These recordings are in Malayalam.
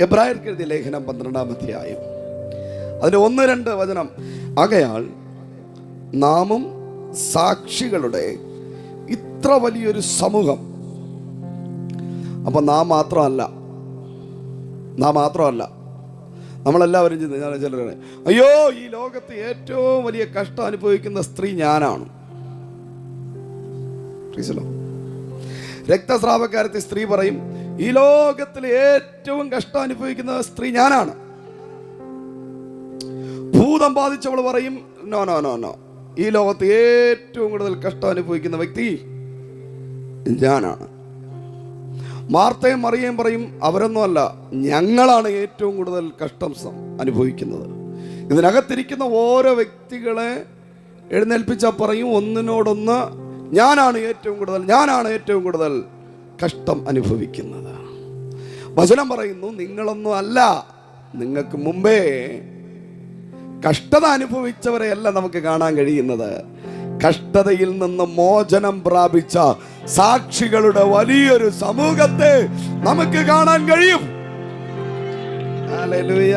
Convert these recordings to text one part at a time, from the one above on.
എബ്രായർക്ക് എഴുതിയ ലേഖനം 12-ാം അധ്യായം അതിൻ്റെ 1-2 വചനം. ആകയാൽ നാമും സാക്ഷികളുടെ ഇത്ര വലിയൊരു സമൂഹം. അപ്പം നാം മാത്രമല്ല നമ്മളെല്ലാവരും ചിലർ അയ്യോ ഈ ലോകത്ത് ഏറ്റവും വലിയ കഷ്ടം അനുഭവിക്കുന്ന സ്ത്രീ ഞാനാണ്. രക്തസ്രാവക്കാരത്തെ സ്ത്രീ പറയും ഈ ലോകത്തിൽ ഏറ്റവും കഷ്ടം അനുഭവിക്കുന്ന സ്ത്രീ ഞാനാണ്. ഭൂതം ബാധിച്ചവൾ പറയും നോ നോ നോ നോ ഈ ലോകത്ത് ഏറ്റവും കൂടുതൽ കഷ്ടം അനുഭവിക്കുന്ന വ്യക്തി ഞാനാണ്. മാർത്തയും മറിയയും പറയും അവരൊന്നുമല്ല, ഞങ്ങളാണ് ഏറ്റവും കൂടുതൽ കഷ്ടം അനുഭവിക്കുന്നത്. ഇതിനകത്തിരിക്കുന്ന ഓരോ വ്യക്തികളെ എഴുന്നേൽപ്പിച്ചാൽ പറയും ഒന്നിനോടൊന്ന് ഞാനാണ് ഏറ്റവും കൂടുതൽ കഷ്ടം അനുഭവിക്കുന്നത്. വചനം പറയുന്നു നിങ്ങളൊന്നും അല്ല, നിങ്ങൾക്ക് മുമ്പേ കഷ്ടത അനുഭവിച്ചവരെയല്ല നമുക്ക് കാണാൻ കഴിയുന്നത്. കഷ്ടതയിൽ നിന്ന് മോചനം പ്രാപിച്ച സാക്ഷികളുടെ വലിയൊരു സമൂഹത്തെ നമുക്ക് കാണാൻ കഴിയും. ഹല്ലേലൂയ.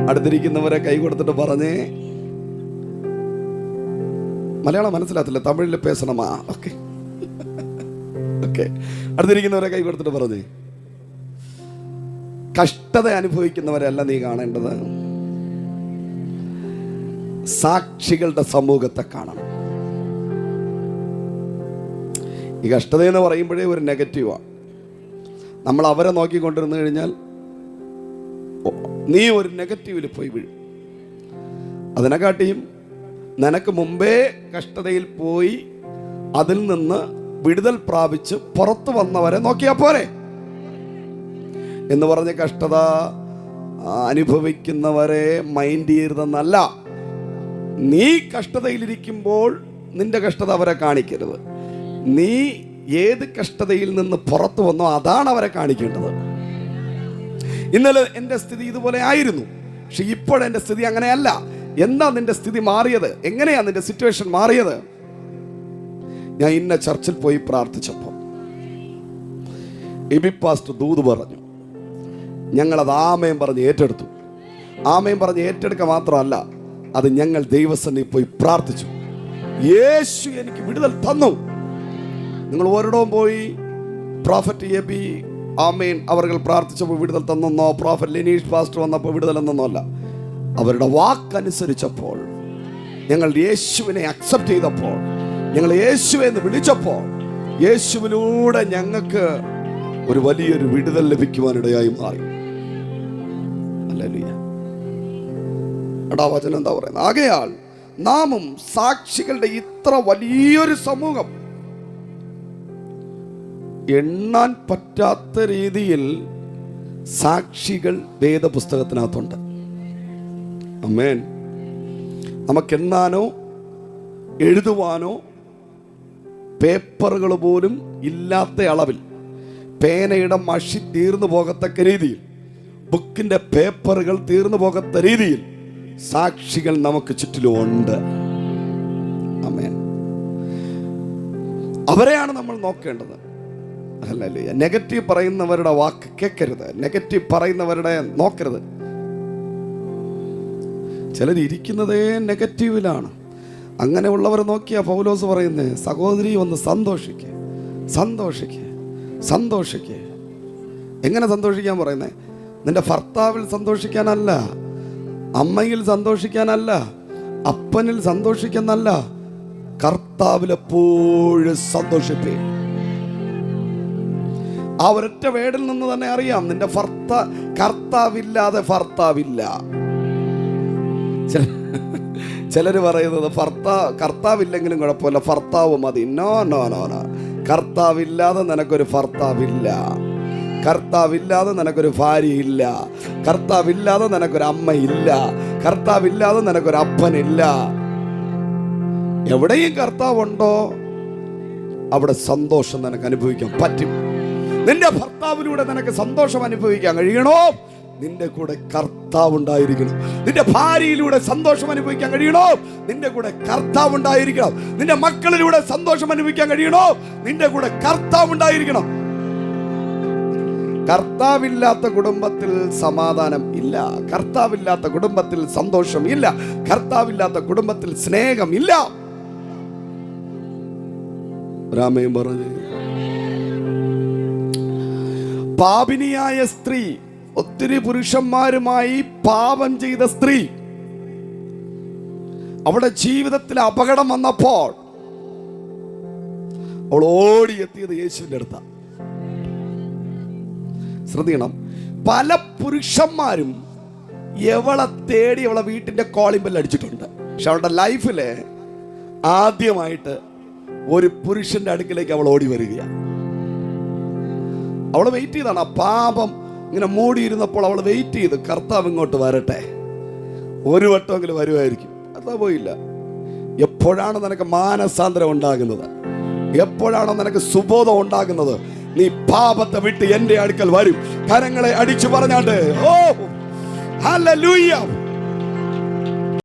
അടുത്തിരിക്കുന്നവരെ കൈ കൊടുത്തിട്ട് പറഞ്ഞേ, മലയാളം മനസ്സിലാത്തില്ല, തമിഴിൽ പേസണമാ. Okay okay. അടുത്തിരിക്കുന്നവരെ കൈ കൊടുത്തിട്ട് പറഞ്ഞേ, കഷ്ടത അനുഭവിക്കുന്നവരല്ല നീ കാണേണ്ടത്, സാക്ഷികളുടെ സമൂഹത്തെ കാണണം. ഈ കഷ്ടത എന്ന് പറയുമ്പോഴേ ഒരു നെഗറ്റീവാണ്. നമ്മൾ അവരെ നോക്കിക്കൊണ്ടിരുന്നു കഴിഞ്ഞാൽ നീ ഒരു നെഗറ്റീവിൽ പോയി വീഴും. അതിനെക്കാട്ടിയും നിനക്ക് മുമ്പേ കഷ്ടതയിൽ പോയി അതിൽ നിന്ന് വിടുതൽ പ്രാപിച്ച് പുറത്തു വന്നവരെ നോക്കിയാൽ പോരെ എന്ന് പറഞ്ഞ് കഷ്ടത അനുഭവിക്കുന്നവരെ മൈൻഡ് ചെയ്യരുതെന്നല്ല. നീ കഷ്ടതയിലിരിക്കുമ്പോൾ നിന്റെ കഷ്ടത അവരെ കാണിക്കരുത്. നീ ഏത് കഷ്ടതയിൽ നിന്ന് പുറത്തു വന്നോ അതാണ് അവരെ കാണിക്കേണ്ടത്. ഇന്നലെ എൻ്റെ സ്ഥിതി ഇതുപോലെ ആയിരുന്നു, പക്ഷെ ഇപ്പോഴെൻ്റെ സ്ഥിതി അങ്ങനെയല്ല. എന്താ നിന്റെ സ്ഥിതി മാറിയത്? എങ്ങനെയാ നിന്റെ സിറ്റുവേഷൻ മാറിയത്? ഞാൻ ഇന്ന ചർച്ചിൽ പോയി പ്രാർത്ഥിച്ചപ്പോൾ എബി പാസ്റ്റർ ദൂത് പറഞ്ഞു, ഞങ്ങളത് ആമേൻ പറഞ്ഞ് ഏറ്റെടുത്തു. ആമേൻ പറഞ്ഞ് ഏറ്റെടുക്കുക മാത്രമല്ല, അത് ഞങ്ങൾ ദൈവസന്നിധിയിൽ പോയി പ്രാർത്ഥിച്ചു. യേശു എനിക്ക് വിടുതൽ തന്നു. നിങ്ങൾ ഒരിടവും പോയി പ്രോഫറ്റ് എബി ആമേൻ അവർ പ്രാർത്ഥിച്ചപ്പോൾ വിടുതൽ തന്നെന്നോ, പ്രോഫറ്റ് ലിനീഷ് പാസ്റ്റർ വന്നപ്പോൾ വിടുതൽ എന്നോ അല്ല. അവരുടെ വാക്കനുസരിച്ചപ്പോൾ, ഞങ്ങൾ യേശുവിനെ അക്സെപ്റ്റ് ചെയ്തപ്പോൾ, ഞങ്ങൾ യേശുവെ എന്ന് വിളിച്ചപ്പോൾ, യേശുവിലൂടെ ഞങ്ങൾക്ക് ഒരു വലിയൊരു വിടുതൽ ലഭിക്കുവാനിടയായി മാറി. ഹല്ലേലൂയ. വചനം എന്താ പറയുന്നത്? ആകയാൽ നാമും സാക്ഷികളുടെ ഇത്ര വലിയൊരു സമൂഹം, എണ്ണാൻ പറ്റാത്ത രീതിയിൽ സാക്ഷികൾ വേദപുസ്തകത്തിനകത്തുണ്ട്. ആമേൻ. നമുക്കെണ്ണാനോ എഴുതുവാനോ പേപ്പറുകൾ പോലും ഇല്ലാത്ത അളവിൽ, പേനയുടെ മഷി തീർന്നു പോകത്തക്ക രീതിയിൽ, ബുക്കിൻ്റെ പേപ്പറുകൾ തീർന്നു പോകത്ത രീതിയിൽ സാക്ഷികൾ നമുക്ക് ചുറ്റിലുമുണ്ട്. ആമേൻ. അവരെയാണ് നമ്മൾ നോക്കേണ്ടത്. ഹല്ലേലൂയ. നെഗറ്റീവ് പറയുന്നവരുടെ വാക്ക് കേൾക്കരുത്, നെഗറ്റീവ് പറയുന്നവരുടെ നോക്കരുത്. ചിലരിയ്ക്കുന്നതേ നെഗറ്റീവിലാണ്. അങ്ങനെയുള്ളവരെ നോക്കിയാ പൗലോസ് പറയുന്നേ, സഹോദരി ഒന്ന് സന്തോഷിക്ക്, സന്തോഷിക്ക്, സന്തോഷിക്ക്. എങ്ങനെ സന്തോഷിക്കാൻ പറയുന്നേ? നിന്റെ ഭർത്താവിൽ സന്തോഷിക്കാനല്ല, അമ്മയിൽ സന്തോഷിക്കാനല്ല, അപ്പനിൽ സന്തോഷിക്കാനല്ല, കർത്താവിൽ എപ്പോഴും സന്തോഷിപ്പേ. ആ ഒരൊറ്റ വേടിൽ നിന്ന് തന്നെ അറിയാം നിന്റെ കർത്താവില്ലാതെ ഭർത്താവില്ല. ചിലര് പറയുന്നത് കർത്താവില്ലെങ്കിലും കുഴപ്പമില്ല, ഭർത്താവ് മതി. No no no no. കർത്താവില്ലാതെ നിനക്കൊരു ഭർത്താവില്ല, കർത്താവില്ലാതെ നിനക്കൊരു ഭാര്യയില്ല, കർത്താവില്ലാതെ നിനക്കൊരു അമ്മയില്ല, കർത്താവില്ലാതെ നിനക്കൊരു അപ്പനില്ല. എവിടെയും കർത്താവുണ്ടോ അവിടെ സന്തോഷം നിനക്ക് അനുഭവിക്കാൻ പറ്റും. നിന്റെ ഭർത്താവിലൂടെ നിനക്ക് സന്തോഷം അനുഭവിക്കാൻ കഴിയണോ? നിന്റെ കൂടെ കർത്താവ് ഉണ്ടായിരിക്കണം. നിന്റെ ഭാര്യയിലൂടെ സന്തോഷം അനുഭവിക്കാൻ കഴിയണോ? നിന്റെ കൂടെ കർത്താവ് ഉണ്ടായിരിക്കണം. നിന്റെ മക്കളിലൂടെ സന്തോഷം അനുഭവിക്കാൻ കഴിയണോ? നിന്റെ കൂടെ കർത്താവ് ഉണ്ടായിരിക്കണം. കർത്താവില്ലാത്ത കുടുംബത്തിൽ സമാധാനം ഇല്ല, കർത്താവില്ലാത്ത കുടുംബത്തിൽ സന്തോഷം ഇല്ല, കർത്താവില്ലാത്ത കുടുംബത്തിൽ സ്നേഹം ഇല്ല. രാമയും പറഞ്ഞു. പാപിനിയായ സ്ത്രീ, ഒത്തിരി പുരുഷന്മാരുമായി പാപം ചെയ്ത സ്ത്രീ, അവളുടെ ജീവിതത്തിൽ അപകടം വന്നപ്പോൾ അവൾ ഓടിയെത്തിയത് യേശുവിന്റെ അടുത്താണ്. ശ്രദ്ധിക്കണം, പല പുരുഷന്മാരും എവളെ തേടി അവളെ വീട്ടിന്റെ കോളിംഗ് ബെൽ അടിച്ചിട്ടുണ്ട്. പക്ഷെ അവളുടെ ലൈഫില് ആദ്യമായിട്ട് ഒരു പുരുഷന്റെ അടുക്കിലേക്ക് അവൾ ഓടി വരികയാണ്. അവൾ വെയിറ്റ് ചെയ്താണ്. ആ പാപം ഇങ്ങനെ മൂടിയിരുന്നപ്പോൾ അവൾ വെയിറ്റ് ചെയ്ത്, കർത്താവ് ഇങ്ങോട്ട് വരട്ടെ, ഒരു വട്ടമെങ്കിലും വരുമായിരിക്കും. അതാ പോയില്ല. എപ്പോഴാണ് നിനക്ക് മാനസാന്തരം ഉണ്ടാകുന്നത്, എപ്പോഴാണോ നിനക്ക് സുബോധം ഉണ്ടാകുന്നത്, നീ പാപത്തെ വിട്ട് എന്റെ അടുക്കൽ വരും. കരങ്ങളെ അടിച്ചു പറഞ്ഞാണ്ട്, ഓ ഹല്ലേലൂയ.